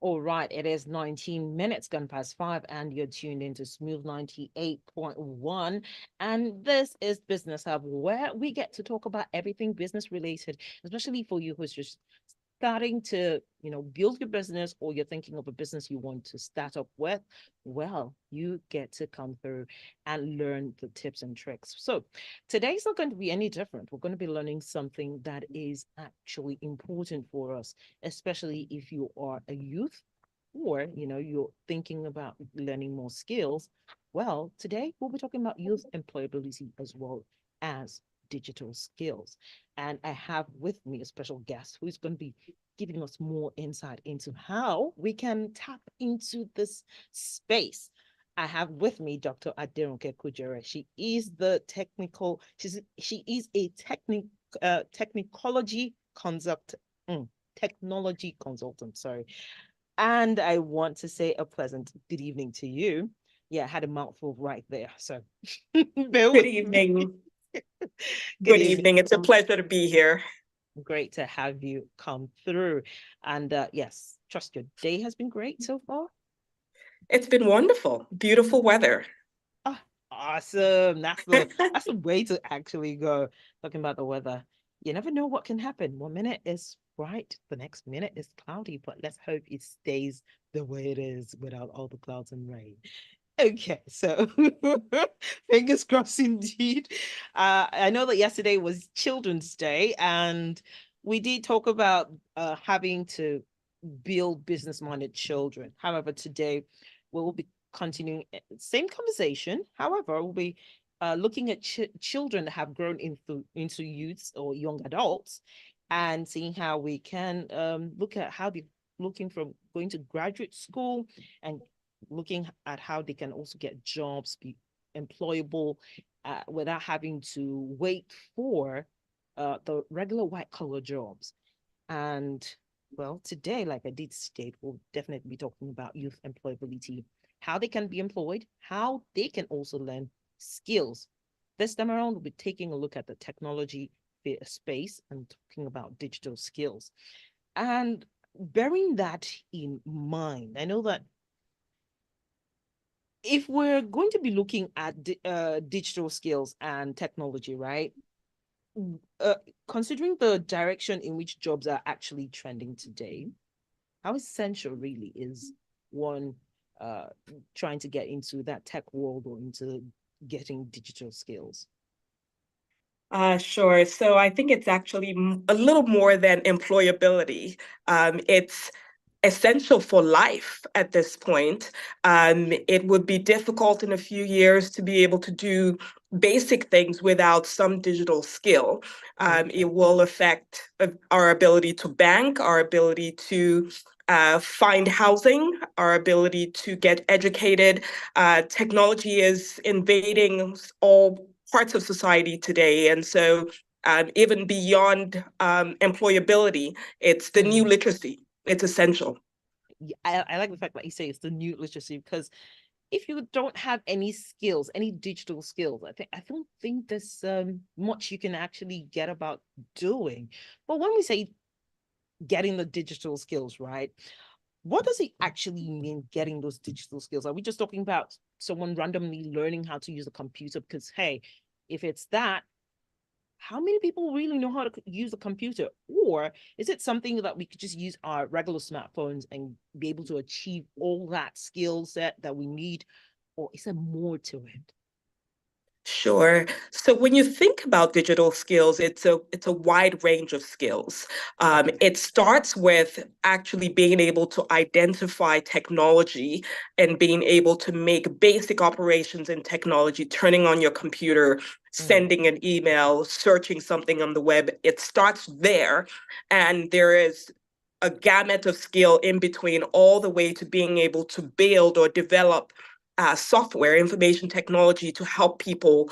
All right, it is 19 minutes gone past 5, and you're tuned into Smooth 98.1. And this is Business Hub, where we get to talk about everything business related, especially for you who's just starting to, build your business, or you're thinking of a business you want to start up with. Well, you get to come through and learn the tips and tricks. So today's not going to be any different. We're going to be learning something that is actually important for us, especially if you are a youth, or you're thinking about learning more skills. Well, today we'll be talking about youth employability as well as digital skills. And I have with me a special guest who's going to be giving us more insight into how we can tap into this space. I have with me Dr. Aderonke Kujore. She is a technology consult technology consultant, sorry. And I want to say a pleasant good evening to you. Yeah, I had a mouthful right there. So bear Good with me. evening. Good Good evening. evening. It's a pleasure to be here. Great to have you come through. And yes, trust your day has been great so far. It's been wonderful. Beautiful weather. Ah, awesome. That's the way to actually go. Talking about the weather. You never know what can happen. 1 minute is bright, the next minute is cloudy, but let's hope it stays the way it is without all the clouds and rain. Okay, so fingers crossed indeed. I know that yesterday was Children's Day, and we did talk about having to build business-minded children. However, today we'll be continuing same conversation. However, we'll be looking at children that have grown into youths or young adults, and seeing how we can look at how they looking from going to graduate school and looking at how they can also get jobs, be employable without having to wait for the regular white collar jobs. And well, today, like I did state, we'll definitely be talking about youth employability, how they can be employed, how they can also learn skills. This time around, we'll be taking a look at the technology space and talking about digital skills. And bearing that in mind, I know that if we're going to be looking at digital skills and technology, right? Uh, Considering the direction in which jobs are actually trending today, how essential really is one uh, trying to get into that tech world or into getting digital skills? Sure. So I think it's actually a little more than employability. It's essential for life at this point. It would be difficult in a few years to be able to do basic things without some digital skill. Okay. It will affect our ability to bank, our ability to find housing, our ability to get educated. Technology is invading all parts of society today. And so even beyond employability, it's the new Mm. literacy. It's essential. I like the fact that you say it's the new literacy, because if you don't have any skills, any digital skills, I don't think there's much you can actually get about doing. But when we say getting the digital skills, right? What does it actually mean getting those digital skills? Are we just talking about someone randomly learning how to use a computer? Because hey, if it's that, how many people really know how to use a computer? Or is it something that we could just use our regular smartphones and be able to achieve all that skill set that we need? Or is there more to it? Sure. So when you think about digital skills, it's a wide range of skills. Okay. It starts with actually being able to identify technology and being able to make basic operations in technology, turning on your computer, Mm. sending an email, searching something on the web. It starts there, and there is a gamut of skill in between, all the way to being able to build or develop software, information technology to help people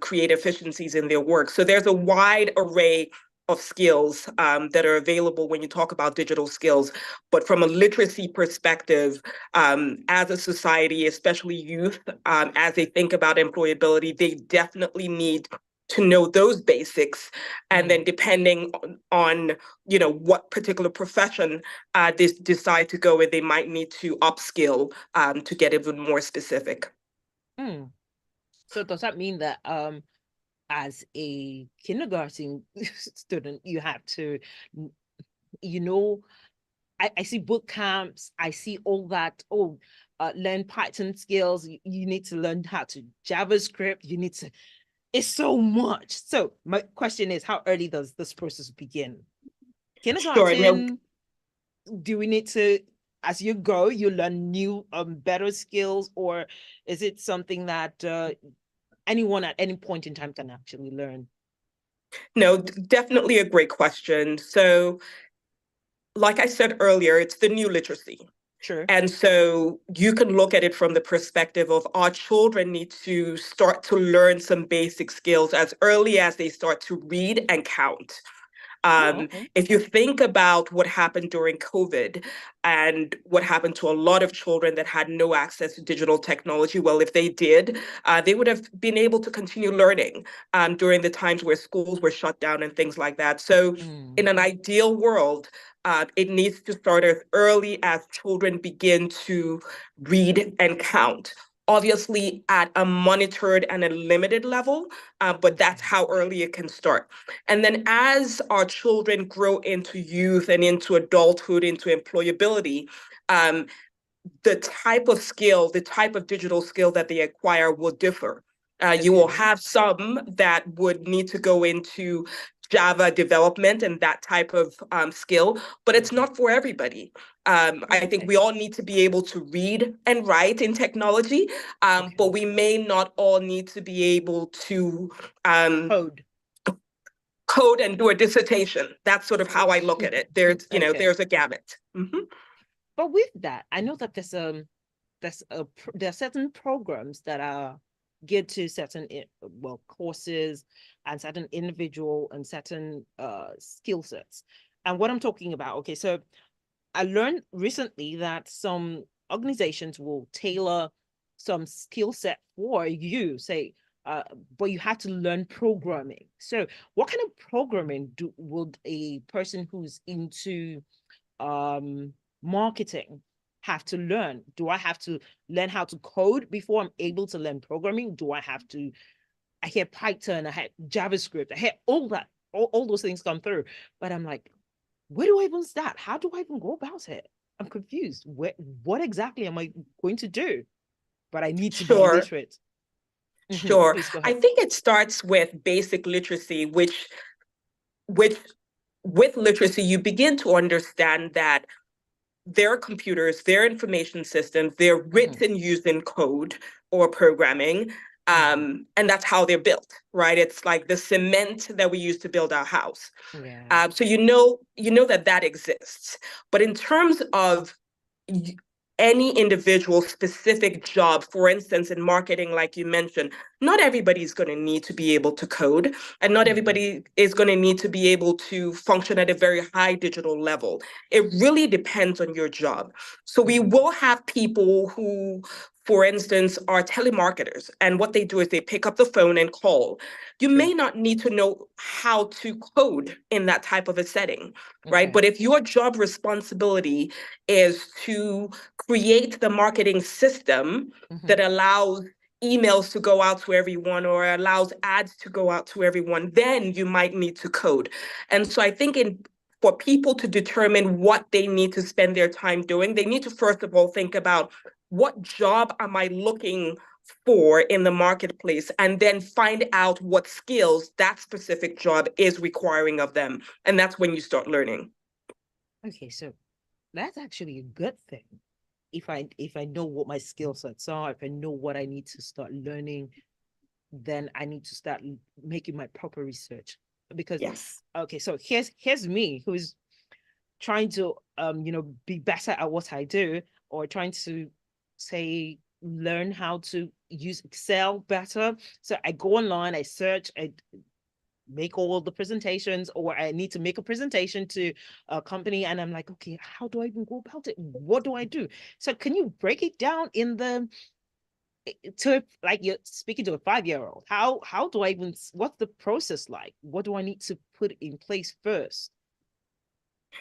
create efficiencies in their work. So there's a wide array of skills that are available when you talk about digital skills. But from a literacy perspective, as a society, especially youth, as they think about employability, they definitely need to know those basics, and then depending on what particular profession they decide to go with, they might need to upskill to get even more specific. Mm. So does that mean that as a kindergarten student, you have to, you know, I see boot camps, I see all that. Oh, learn Python skills. You need to learn how to JavaScript. You need to, it's so much. So my question is, how early does this process begin? Sure. No, Kindergarten, do we need to, as you go, you learn new, better skills, or is it something that anyone at any point in time can actually learn? no, definitely a great question. So, like I said earlier, it's the new literacy. Sure. And so you can look at it from the perspective of our children need to start to learn some basic skills as early as they start to read and count. Oh, okay. If you think about what happened during COVID and what happened to a lot of children that had no access to digital technology, well, if they did, they would have been able to continue learning during the times where schools were shut down and things like that. So, in an ideal world, it needs to start as early as children begin to read and count. Obviously, at a monitored and a limited level, but that's how early it can start. And then as our children grow into youth and into adulthood, into employability, the type of skill, the type of digital skill that they acquire will differ. You will Okay. have some that would need to go into Java development and that type of skill, but it's not for everybody. I think Okay. we all need to be able to read and write in technology, Okay. but we may not all need to be able to Code. code and do a dissertation. That's sort of how I look at it. Okay. There's a gamut. But with that, I know that there are certain programs that are geared to certain well, courses and certain individual and certain skill sets. And what I'm talking about, okay, so I learned recently that some organizations will tailor some skill set for you, say, but you have to learn programming. So what kind of programming would a person who's into marketing have to learn? Do I have to learn how to code before I'm able to learn programming? Do I have to, I hear Python, I hear JavaScript, I hear all that, all those things come through, but I'm like, where do I even start? How do I even go about it? I'm confused. What exactly am I going to do? But I need to be Sure, literate. sure. Please go I ahead. think it starts with basic literacy, which with literacy, you begin to understand that their computers, their information systems, they're written using code or programming. And that's how they're built, right? It's like the cement that we use to build our house. Yeah. So you know that that exists. But in terms of any individual specific job, for instance, in marketing, like you mentioned, not everybody's going to need to be able to code, and not everybody is going to need to be able to function at a very high digital level. It really depends on your job. So we will have people who, for instance, are telemarketers, and what they do is they pick up the phone and call. You True. may not need to know how to code in that type of a setting, right? Okay. But if your job responsibility is to create the marketing system that allows emails to go out to everyone or allows ads to go out to everyone, then you might need to code. And so I think for people to determine what they need to spend their time doing, they need to first of all think about what job am I looking for in the marketplace, and then find out what skills that specific job is requiring of them. And that's when you start learning. Okay, so that's actually a good thing. If I know what my skill sets are, if I know what I need to start learning, then I need to start making my proper research. Because Yes. okay, so here's me who's trying to be better at what I do, or trying to say learn how to use Excel better. So I go online, I search, I make all the presentations, or I need to make a presentation to a company, and I'm like, okay, how do I even go about it? What do I do? So can you break it down to, like, you're speaking to a 5-year-old, how do I even, what's the process like? What do I need to put in place first?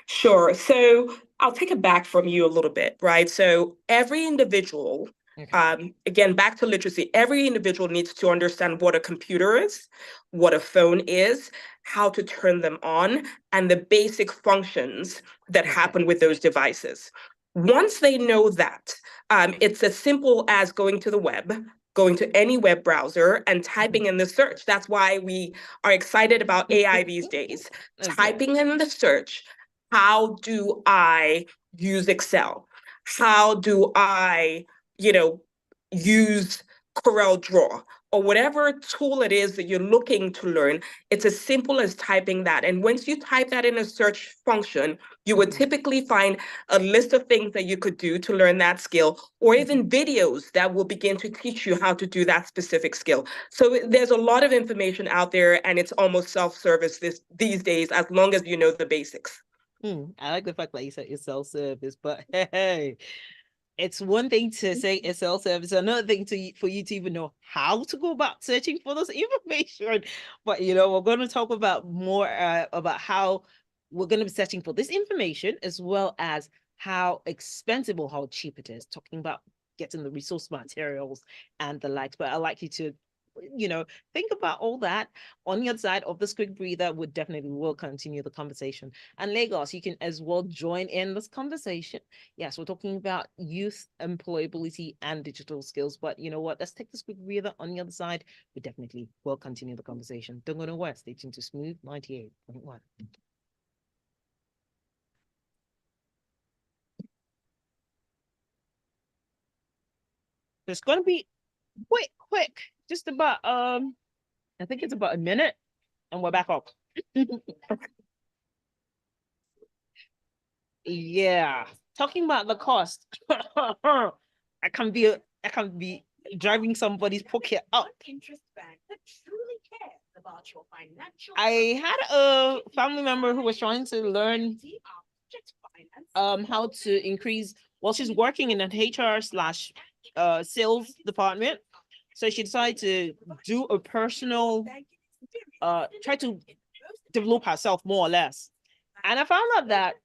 Sure. So I'll take it back from you a little bit, right? So every individual, Okay. again, back to literacy, every individual needs to understand what a computer is, what a phone is, how to turn them on, and the basic functions that Okay. happen with those devices. Once they know that, it's as simple as going to the web, going to any web browser and typing in the search. That's why we are excited about AI these days. Okay. Typing in the search, how do I use Excel? How do I, you know, use Corel Draw or whatever tool it is that you're looking to learn? It's as simple as typing that. And once you type that in a search function, you would typically find a list of things that you could do to learn that skill, or even videos that will begin to teach you how to do that specific skill. So there's a lot of information out there, and it's almost self-service these days, as long as you know the basics. I like the fact that you said it's self-service, but hey, it's one thing to say it's self-service, another thing for you to even know how to go about searching for this information. But we're going to talk about more about how we're going to be searching for this information, as well as how expensive or how cheap it is, talking about getting the resource materials and the likes. But I'd like you to think about all that. On the other side of this quick breather, would definitely will continue the conversation. And Lagos, you can as well join in this conversation. Yes, we're talking about youth employability and digital skills. But you know what? Let's take this quick breather. On the other side, we definitely will continue the conversation. Don't go nowhere. Stay tuned to Smooth 98.1. It's going to be quick. Just about I think it's about a minute, and we're back up. Yeah, talking about the cost. I can be driving somebody's pocket up. I had a family member who was trying to learn how to increase, well, she's working in an HR slash sales department. So she decided to do a personal try to develop herself more or less. And I found out that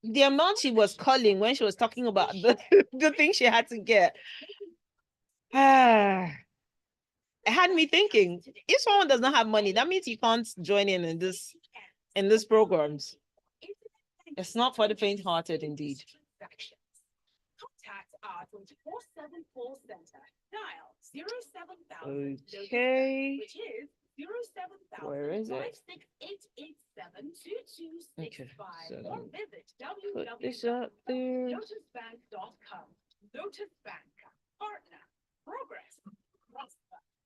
the amount she was calling when she was talking about the thing she had to get, it had me thinking, if someone does not have money, that means you can't join in this programs. It's not for the faint-hearted, indeed. Okay. Where is it? Okay, so put this up there.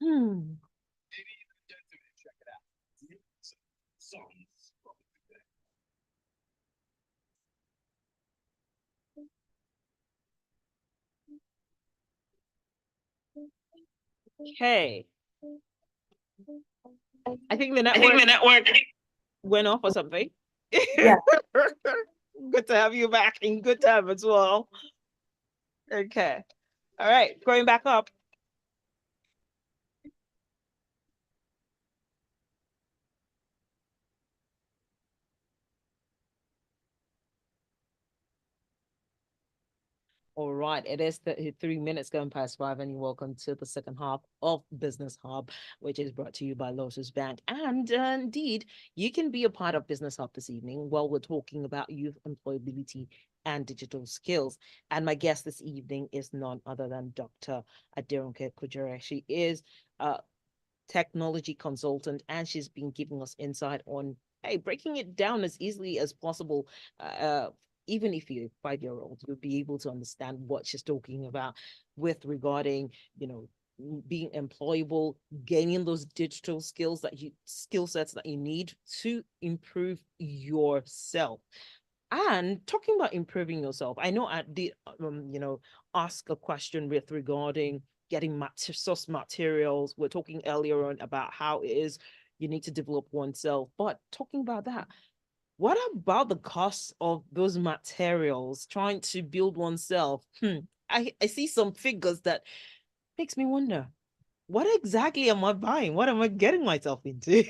Hmm. Okay. I think the network went off or something. Yeah. Good to have you back in good time as well. Okay. All right. Going back up. All right, it is 33 minutes going past 5, and you're welcome to the second half of Business Hub, which is brought to you by Lotus Bank. And indeed, you can be a part of Business Hub this evening while we're talking about youth employability and digital skills. And my guest this evening is none other than Dr. Aderonke Kujore. She is a technology consultant, and she's been giving us insight on, hey, breaking it down as easily as possible. Even if you're a 5-year-old, you'll be able to understand what she's talking about with regarding, being employable, gaining those digital skill sets that you need to improve yourself. And talking about improving yourself, I know I did, ask a question with regarding getting source materials. We're talking earlier on about how it is you need to develop oneself. But talking about that, what about the cost of those materials, trying to build oneself? I see some figures that Makes me wonder, what exactly am I buying? What am I getting myself into?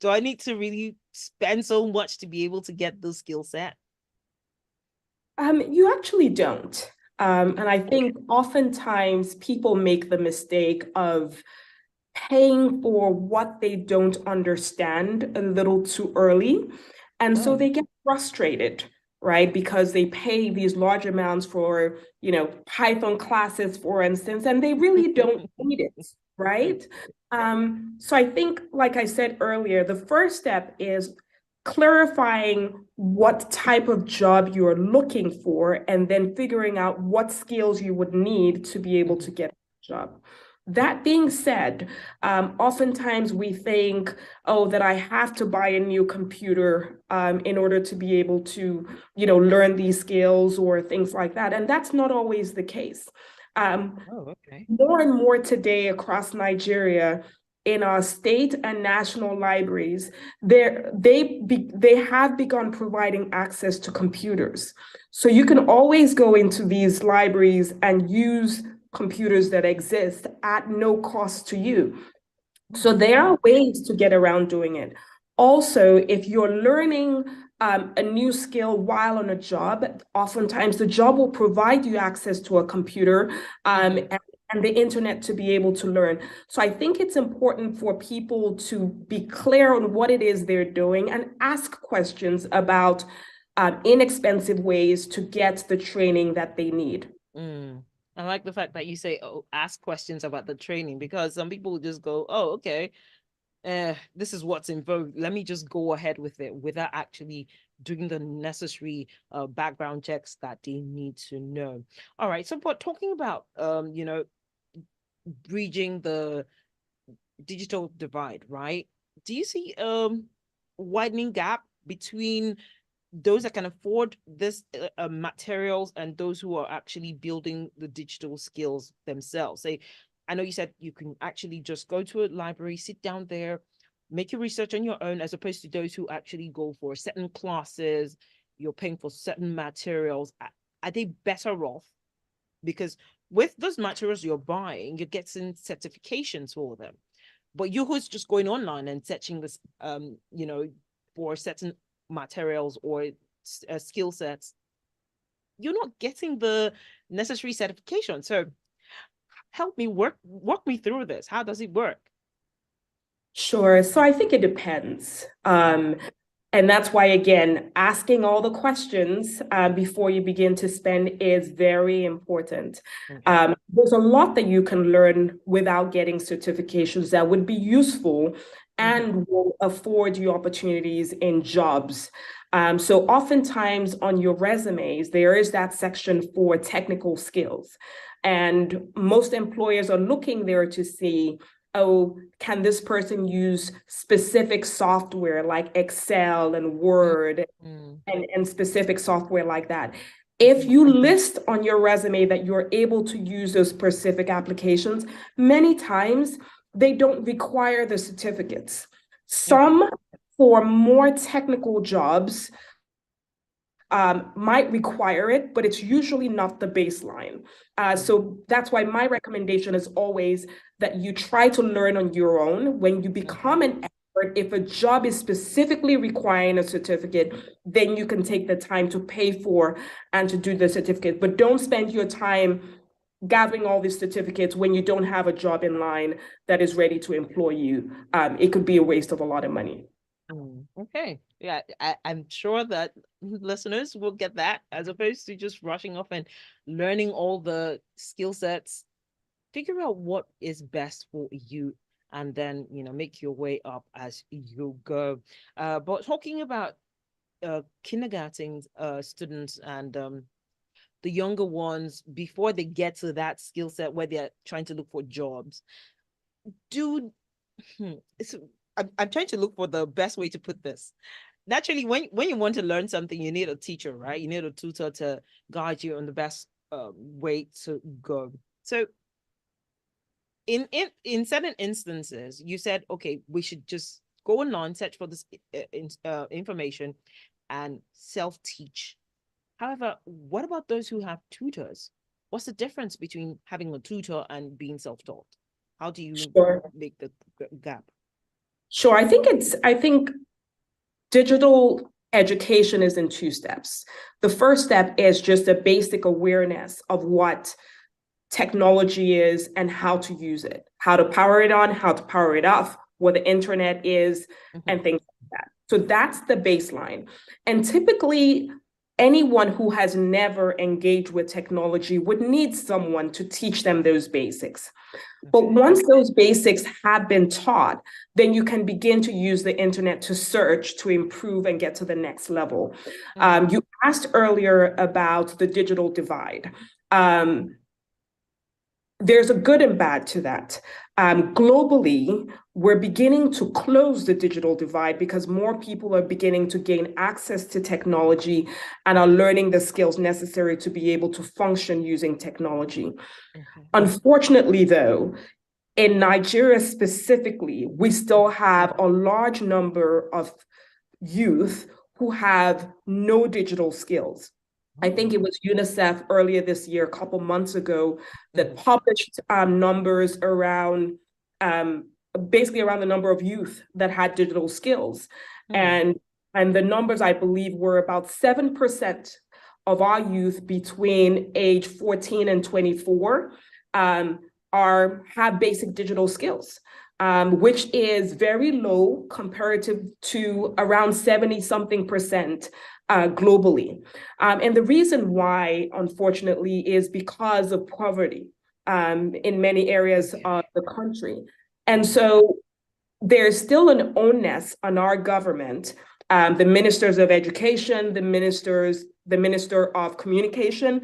Do I need to really spend so much to be able to get the skill set? You actually don't. And I think oftentimes people make the mistake of paying for what they don't understand a little too early. And so Oh. they get frustrated, right? Because they pay these large amounts for, Python classes, for instance, and they really don't need it, right? So I think, like I said earlier, the first step is clarifying what type of job you're looking for and then figuring out what skills you would need to be able to get a job. That being said, oftentimes we think, oh, that I have to buy a new computer in order to be able to, learn these skills or things like that. And that's not always the case. Oh, okay. More and more today across Nigeria, in our state and national libraries, they have begun providing access to computers. So you can always go into these libraries and use computers that exist at no cost to you. So Oh, there are ways to get around doing it. Also, if you're learning a new skill while on a job, oftentimes the job will provide you access to a computer and the internet to be able to learn. So I think it's important for people to be clear on what it is they're doing and ask questions about inexpensive ways to get the training that they need. mm. I like the fact that you say, oh, ask questions about the training, because some people just go, oh, okay, this is what's in vogue. Let me just go ahead with it without actually doing the necessary background checks that they need to know. All right. So, but talking about bridging the digital divide, right? Do you see widening gap between those that can afford this materials and those who are actually building the digital skills themselves? Say, I know you said you can actually just go to a library, sit down there, make your research on your own, as opposed to those who actually go for certain classes, you're paying for certain materials. Are they better off? Because with those materials you're buying, you're getting certifications for them. But you who's just going online and searching this, for certain materials or skill sets, you're not getting the necessary certification. So help me walk me through this. How does it work? Sure. So I think it depends. And that's why, again, asking all the questions before you begin to spend is very important. Okay. There's a lot that you can learn without getting certifications that would be useful and will afford you opportunities in jobs. So oftentimes on your resumes, there is that section for technical skills. And most employers are looking there to see, oh, can this person use specific software like Excel and Word Mm-hmm. and specific software like that? If you list on your resume that you're able to use those specific applications, many times they don't require the certificates. Okay. Some for more technical jobs might require it, but it's usually not the baseline. So that's why my recommendation is always that you try to learn on your own. When you become an expert, if a job is specifically requiring a certificate, then you can take the time to pay for and to do the certificate. But don't spend your time gathering all these certificates when you don't have a job in line that is ready to employ you. It could be a waste of a lot of money. Okay. Yeah, I'm sure that listeners will get that, as opposed to just rushing off and learning all the skill sets. Figure out what is best for you, and then make your way up as you go. But talking about kindergarten students and the younger ones, before they get to that skill set where they're trying to look for jobs, do it's I'm trying to look for the best way to put this. Naturally, when you want to learn something, you need a teacher, right? You need a tutor to guide you on the best way to go. So in certain instances, you said, okay, we should just go online, search for this information, and self-teach. However, what about those who have tutors? What's the difference between having a tutor and being self-taught? How do you Sure. make the gap? Sure. I think digital education is in two steps. The first step is just a basic awareness of what technology is and how to use it, how to power it on, how to power it off, what the internet is, and things like that. So that's the baseline. And typically, anyone who has never engaged with technology would need someone to teach them those basics. But once those basics have been taught, then you can begin to use the internet to search, to improve and get to the next level. You asked earlier about the digital divide. There's a good and bad to that. Globally, we're beginning to close the digital divide because more people are beginning to gain access to technology and are learning the skills necessary to be able to function using technology. Unfortunately, though, in Nigeria specifically, we still have a large number of youth who have no digital skills. I think it was UNICEF earlier this year, a couple months ago, that published numbers around basically around the number of youth that had digital skills. And the numbers, I believe, were about 7% of our youth between age 14 and 24 have basic digital skills. Which is very low comparative to around 70-something% globally. And the reason why, unfortunately, is because of poverty in many areas of the country. And so there's still an onus on our government, the ministers of education, the minister of communication,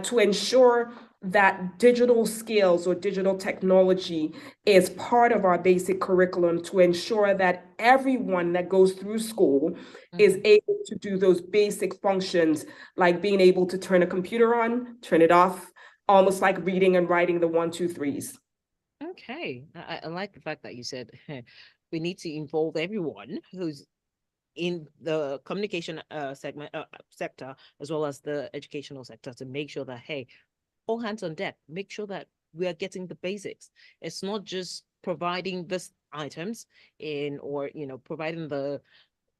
to ensure that digital skills or digital technology is part of our basic curriculum to ensure that everyone that goes through school is able to do those basic functions, like being able to turn a computer on, turn it off, almost like reading and writing the 1, 2, 3s. Okay, I like the fact that you said we need to involve everyone who's in the communication sector as well as the educational sector to make sure that, hey, all hands on deck, make sure that we are getting the basics. It's not just providing this items in, or providing the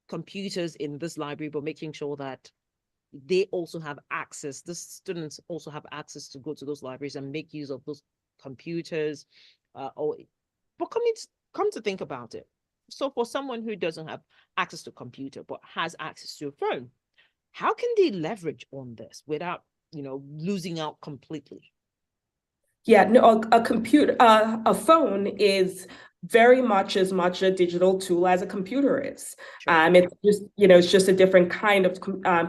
computers in this library, but making sure that they also have access, the students also have access to go to those libraries and make use of those computers. But come to think about it, so for someone who doesn't have access to a computer but has access to a phone, how can they leverage on this without losing out completely? Yeah, no, a computer, a phone is very much as much a digital tool as a computer is. Sure. It's just, it's just a different kind of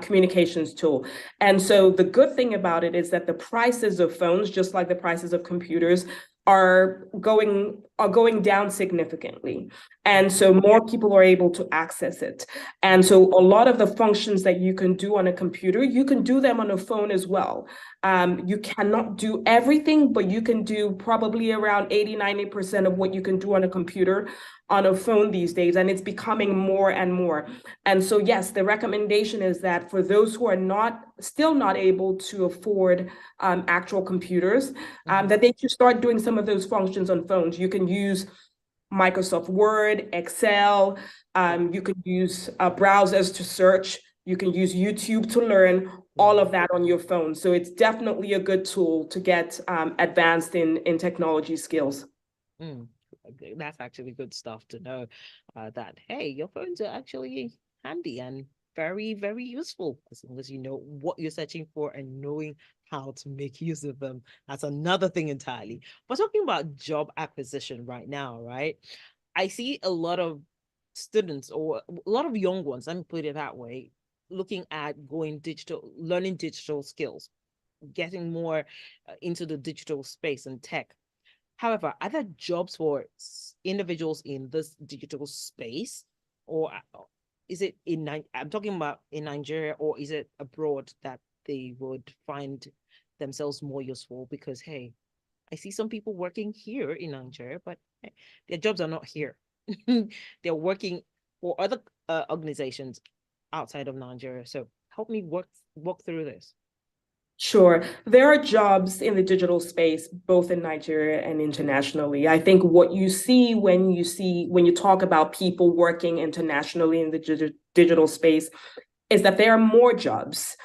communications tool. And so the good thing about it is that the prices of phones, just like the prices of computers, are going down significantly. And so more people are able to access it. And so a lot of the functions that you can do on a computer, you can do them on a phone as well. You cannot do everything, but you can do probably around 80-90% of what you can do on a computer on a phone these days, and it's becoming more and more. And so, yes, the recommendation is that for those who are still not able to afford actual computers, that they should start doing some of those functions on phones. You can use Microsoft Word, Excel, you can use browsers to search, you can use YouTube to learn, all of that on your phone. So it's definitely a good tool to get advanced in technology skills. That's actually good stuff to know, that, hey, your phones are actually handy and very, very useful as long as you know what you're searching for and knowing how to make use of them. That's another thing entirely. But talking about job acquisition right now, right? I see a lot of students, or a lot of young ones, let me put it that way, looking at going digital, learning digital skills, getting more into the digital space and tech. However, are there jobs for individuals in this digital space, or is it I'm talking about in Nigeria, or is it abroad that they would find themselves more useful? Because, hey, I see some people working here in Nigeria, but hey, their jobs are not here. They're working for other organizations outside of Nigeria. So help me walk through this. Sure. There are jobs in the digital space, both in Nigeria and internationally. I think what you see when you talk about people working internationally in the digital space is that there are more jobs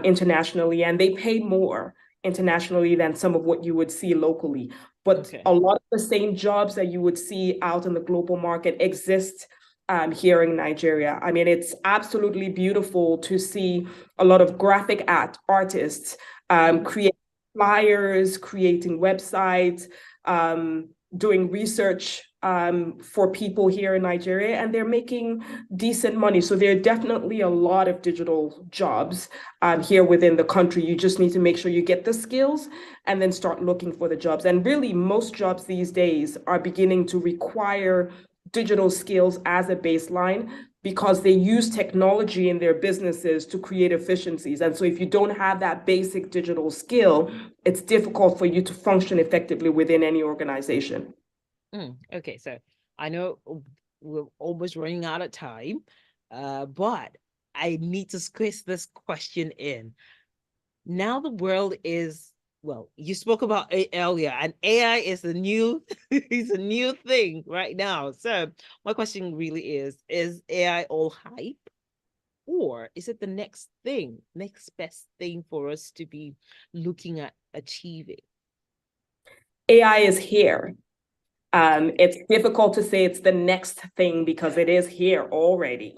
internationally, and they pay more internationally than some of what you would see locally. But Okay. a lot of the same jobs that you would see out in the global market exist here in Nigeria. I mean, it's absolutely beautiful to see a lot of graphic artists create flyers, creating websites, doing research for people here in Nigeria, and they're making decent money. So there are definitely a lot of digital jobs here within the country. You just need to make sure you get the skills and then start looking for the jobs. And really, most jobs these days are beginning to require digital skills as a baseline because they use technology in their businesses to create efficiencies. And so if you don't have that basic digital skill, it's difficult for you to function effectively within any organization. Okay, so I know we're almost running out of time, but I need to squeeze this question in. Now the world is, well, you spoke about it earlier, and AI is a new is a new thing right now. So my question really is AI all hype? Or is it the next thing, next best thing for us to be looking at achieving? AI is here. It's difficult to say it's the next thing because it is here already,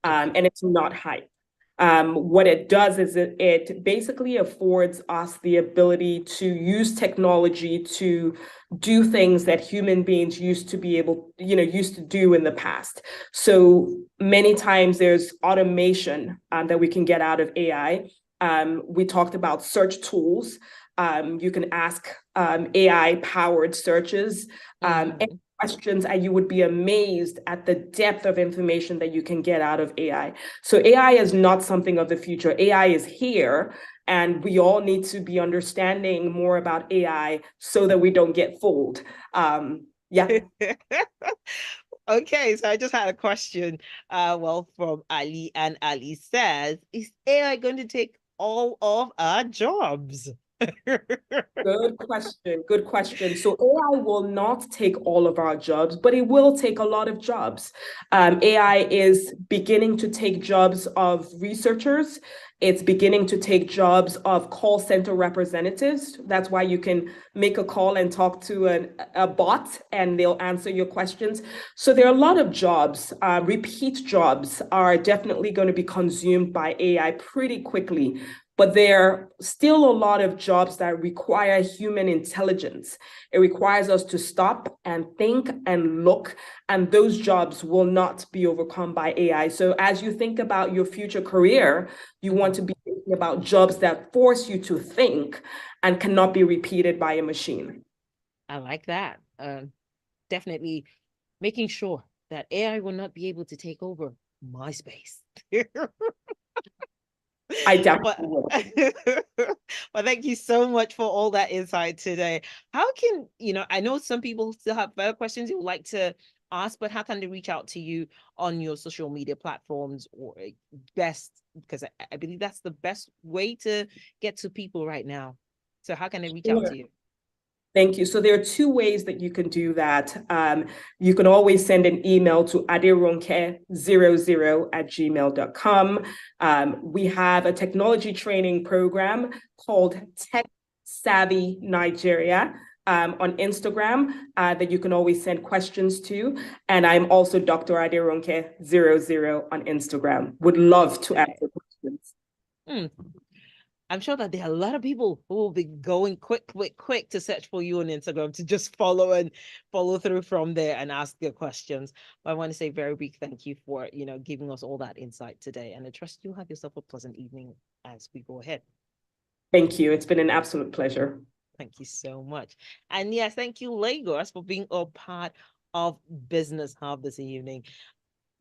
and it's not hype. What it does is it basically affords us the ability to use technology to do things that human beings used to do in the past. So many times there's automation that we can get out of AI. We talked about search tools. You can ask AI-powered searches any questions, and you would be amazed at the depth of information that you can get out of AI. So AI is not something of the future. AI is here, and we all need to be understanding more about AI so that we don't get fooled. Yeah. Okay, so I just had a question, well, from Ali, and Ali says, is AI going to take all of our jobs? Good question. Good question. So AI will not take all of our jobs, but it will take a lot of jobs. AI is beginning to take jobs of researchers. It's beginning to take jobs of call center representatives. That's why you can make a call and talk to a bot and they'll answer your questions. So there are a lot of jobs. Repeat jobs are definitely going to be consumed by AI pretty quickly. But there are still a lot of jobs that require human intelligence. It requires us to stop and think and look, and those jobs will not be overcome by AI. So as you think about your future career, you want to be thinking about jobs that force you to think and cannot be repeated by a machine. I like that. Definitely making sure that AI will not be able to take over my space. I definitely But will. well, thank you so much for all that insight today. How can, I know some people still have further questions they would like to ask, but how can they reach out to you on your social media platforms or best, because I believe that's the best way to get to people right now. So how can they reach out Sure. to you? Thank you. So there are two ways that you can do that. You can always send an email to aderonke00@gmail.com. We have a technology training program called Tech Savvy Nigeria on Instagram that you can always send questions to. And I'm also Dr. Aderonke00 on Instagram. Would love to answer questions. Hmm. I'm sure that there are a lot of people who will be going quick to search for you on Instagram to just follow and follow through from there and ask your questions. But I want to say very big thank you for, giving us all that insight today. And I trust you'll have yourself a pleasant evening as we go ahead. Thank you. It's been an absolute pleasure. Thank you so much. And yes, thank you, Lagos, for being a part of Business Hub this evening.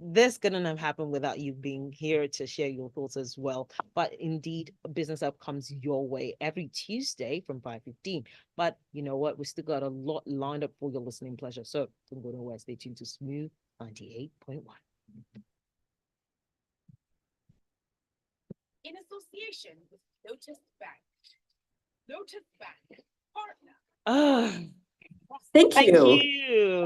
This couldn't have happened without you being here to share your thoughts as well. But indeed, Business Up comes your way every Tuesday from 5:15. But you know what? We still got a lot lined up for your listening pleasure. So don't go nowhere. Stay tuned to Smooth 98.1. In association with Lotus Bank. Ah, Thank thank you. you.